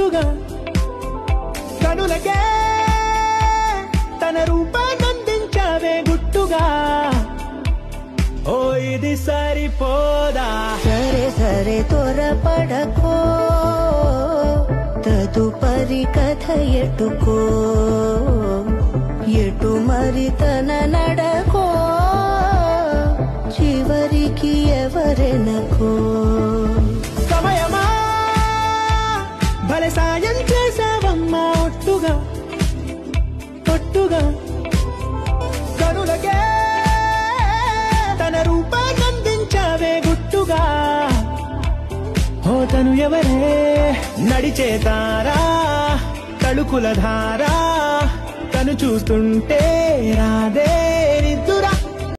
ఒట్టుగా కనులకే తన రూపాన్నందించావే గుట్టుగా ఓ ఇది సరిపోదా సరే సరే త్వరపడకో తదుపరి కథ ఎటుకో ఎటు మరి తన నడకో చివరికి ఎవరెనకో సమయమా భలే సాయం చేసావమ్మా ఒట్టుగా ఒట్టుగా కనులకే తన రూపాన్నందించావే గుట్టుగా ఓ తను ఎవరే నడిచే తారా తళుకుల ధారా తను చూస్తుంటే రాదే